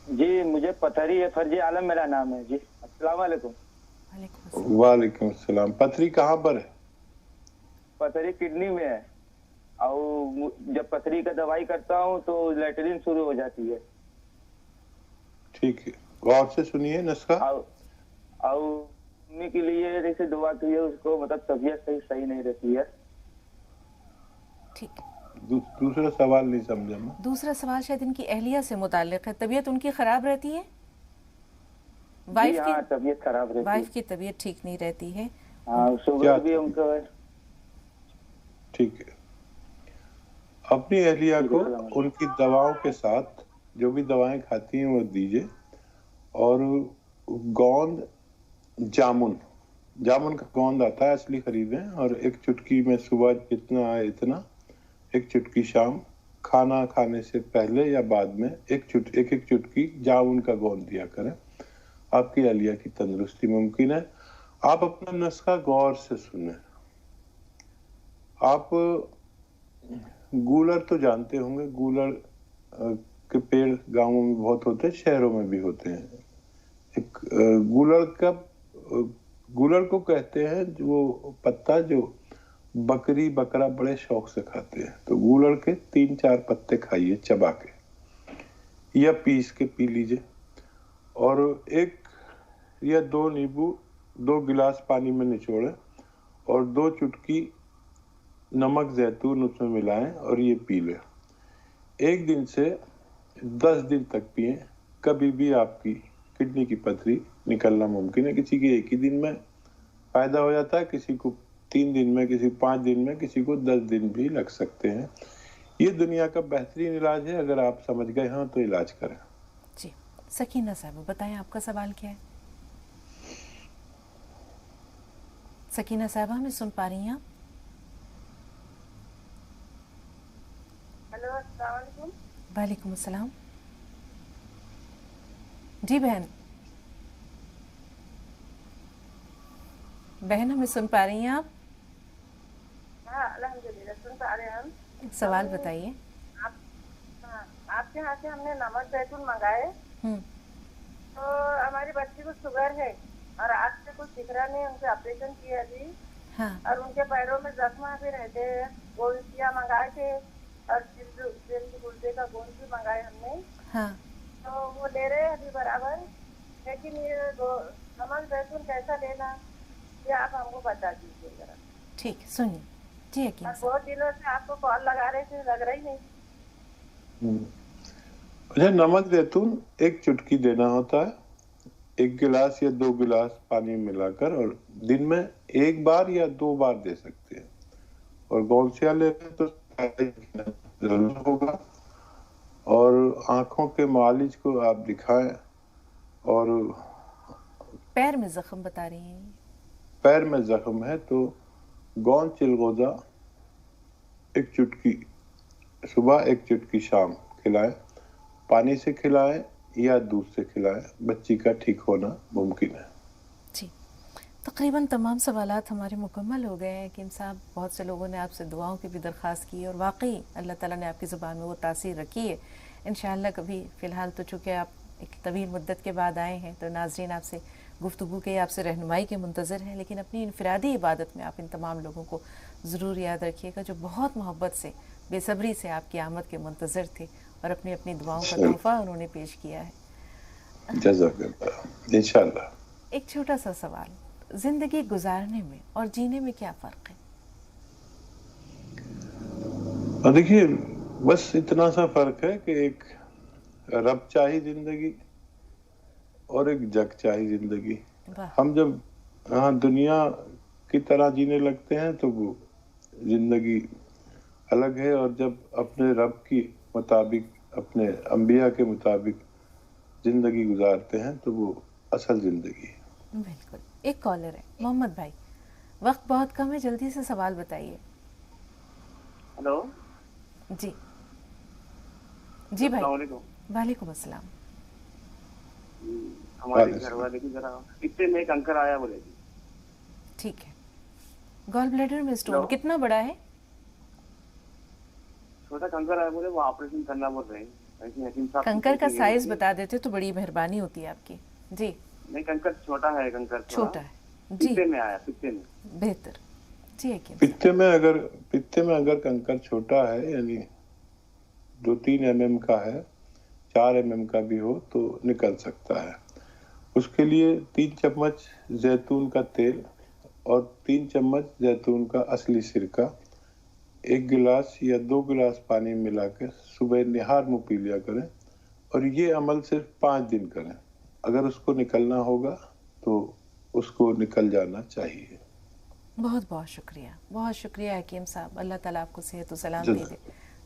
जी मुझे पथरी है, फर्जी आलम मेरा नाम है। जी अस्सलाम वालेकुम। वालेकुम अस्सलाम। पथरी कहाँ पर है? पथरी किडनी में है, और जब पथरी का दवाई करता हूँ तो लैट्रिन शुरू हो जाती है। ठीक है, गौर से सुनिए नुस्खा। और मम्मी के लिए जैसे दुआ की है, उसको मतलब तबीयत सही नहीं रहती है। ठीक। दूसरा सवाल नहीं समझा मैं। दूसरा सवाल शायद इनकी अहलिया से मुताल्लिक है। तबीयत उनकी खराब रहती है? वाइफ की तबीयत खराब रहती है। वाइफ की तबीयत ठीक नहीं रहती है। शुगर भी उनको है। ठीक है, अपनी अहलिया को उनकी दवाओं के साथ जो भी दवाएं खाती हैं वो दीजिए, और गोंद जामुन का गोंद आता है असली खरीदें, और 1 चुटकी में सुबह जितना आए इतना, 1 चुटकी शाम खाना खाने से पहले या बाद में एक चुटकी जामुन का गोंद दिया करें, आपकी अहलिया की तंदुरुस्ती मुमकिन है। आप अपना नुस्खा गौर से सुने। आप गूलर तो जानते होंगे, गूलर के पेड़ गांवों में बहुत होते हैं, शहरों में भी होते हैं। एक गूलर को कहते हैं वो पत्ता जो बकरी बकरा बड़े शौक से खाते हैं। तो गूलर के 3-4 पत्ते खाइए चबा के या पीस के पी लीजिए, और 1 या 2 नींबू 2 गिलास पानी में निचोड़े और 2 चुटकी नमक जैतून उसमें मिलाएं और ये पी लें। 1 दिन से 10 दिन तक पिए, कभी भी आपकी किडनी की पथरी निकलना मुमकिन है। किसी के 1 ही दिन में फायदा हो जाता है, किसी को 3 दिन में, किसी 5 दिन में, किसी को 10 दिन भी लग सकते हैं। ये दुनिया का बेहतरीन इलाज है, अगर आप समझ गए हैं तो इलाज करें। जी सकीना साहब बताएं, आपका सवाल क्या है? सकीना साहब हमें सुन पा रही हैं आप? हेलो, अस्सलाम वालेकुम। वालेकुम अस्सलाम। जी बहन हमें सुन पा रही हैं आप? हाँ अल्हम्दुलिल्लाह सुन पा रहे हैं हम। सवाल बताइए। आपके यहाँ से हमने नमक जैतून मंगाए, तो हमारी बच्ची को शुगर है और आज से कुछ दिख रहा नहीं, उनके ऑपरेशन किए अभी। हाँ। और उनके पैरों में जख्म भी रहते हैं। गोंसिया मंगाए थे और गुर्दे का गोंद भी मंगाए हमने। हाँ। तो वो ले रहे हैं अभी बराबर, लेकिन ये नमक जैतून कैसा लेना ये आप हमको बता दीजिए जरा। ठीक है, सुनिए जी हकीम साहब। बहुत दिनों से आपको कॉल लगा रहे थे, लग रही नहीं। अच्छा, नमक जैतून 1 चुटकी देना होता है, 1 गिलास या 2 गिलास पानी मिलाकर, और दिन में 1 बार या 2 बार दे सकते हैं। और गौलसिया लेते तो जरूर होगा। और आंखों के मालिज को आप दिखाएं। और पैर में जख्म बता रही हैं, पैर में जख्म है तो गोंद चिलगोजा 1 चुटकी सुबह 1 चुटकी शाम खिलाएं। पानी से खिलाएं या दूध से खिलाएं, बच्ची का ठीक होना मुमकिन है। जी, तकरीबन तमाम सवालात हमारे मुकम्मल हो गए हैं हकीम साहब। बहुत से लोगों ने आपसे दुआओं की भी दरख्वास्त की और वाकई अल्लाह ताला ने आपकी ज़ुबान में वो तासीर रखी है। इंशाअल्लाह कभी फ़िलहाल तो चूँकि आप एक तवील मुद्दत के बाद आए हैं तो नाज़रीन आपसे गुफ्तगू के, आपसे रहनुमाई के मुंतज़र हैं, लेकिन अपनी इनफरादी इबादत में आप इन तमाम लोगों को ज़रूर याद रखिएगा जो बहुत मोहब्बत से, बेसब्री से आपकी आमद के मुंतज़र थे और अपनी अपनी दुआओं का तोहफ़ा उन्होंने पेश किया है। जज़ाकल्लाह। इंशाअल्लाह। एक छोटा सा सवाल, ज़िंदगी गुजारने में और जीने में क्या फ़र्क है? देखिए, बस इतना सा फ़र्क है कि एक रब चाही ज़िंदगी और एक जग चाही ज़िंदगी। हम जब दुनिया की तरह जीने लगते हैं तो वो ज़िंदगी अलग है, और जब अपने रब की मुताबिक, अपने अंबिया के मुताबिक ज़िंदगी गुजारते हैं तो वो असल ज़िंदगी है। बिल्कुल। एक कॉलर है, मोहम्मद भाई, वक्त बहुत कम है, जल्दी से सवाल बताइए। हेलो जी जी भाई, वालेकुम अस्सलाम। हमारे घर वाले की जरा पित्ते में कंकर आया बोले। ठीक है। गॉल ब्लैडर में स्टोन कितना बड़ा है? छोटा कंकर आया बोले, वो ऑपरेशन करना बोल रहे हैं। कंकर का साइज बता देते तो बड़ी मेहरबानी होती है आपकी। जी नहीं, कंकर छोटा है, कंकर छोटा है जी। पित्ते में आया, पित्ते में। बेहतर जी। पित्ते में अगर कंकर छोटा है, यानी 2-3 mm का है, 4 mm का भी हो तो निकल सकता है। उसके लिए 3 चम्मच जैतून का तेल और 3 चम्मच जैतून का असली सिरका 1 गिलास या 2 गिलास पानी मिलाकर सुबह निहार मुँह पी लिया करें, और ये अमल सिर्फ 5 दिन करें। अगर उसको निकलना होगा तो उसको निकल जाना चाहिए। बहुत बहुत शुक्रिया हकीम साहब। अल्लाह ताला आपको सेहत और सलामती दे,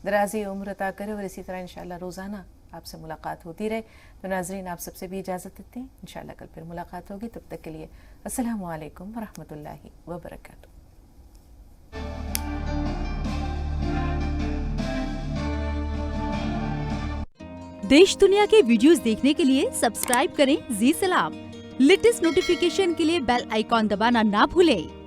दराज़ी उम्र अता करे, और इसी तरह इंशाअल्लाह रोज़ाना आपसे मुलाकात होती रहे। तो नाज़रीन, आप सबसे भी इजाज़त देते हैं, इंशाअल्लाह कल फिर मुलाकात होगी। तब तक के लिए अस्सलामु अलैकुम व रहमतुल्लाहि व बरकातुहू। देश दुनिया के वीडियोस देखने के लिए सब्सक्राइब करें जी सलाम। लेटेस्ट नोटिफिकेशन के लिए बेल आइकॉन दबाना ना भूलें।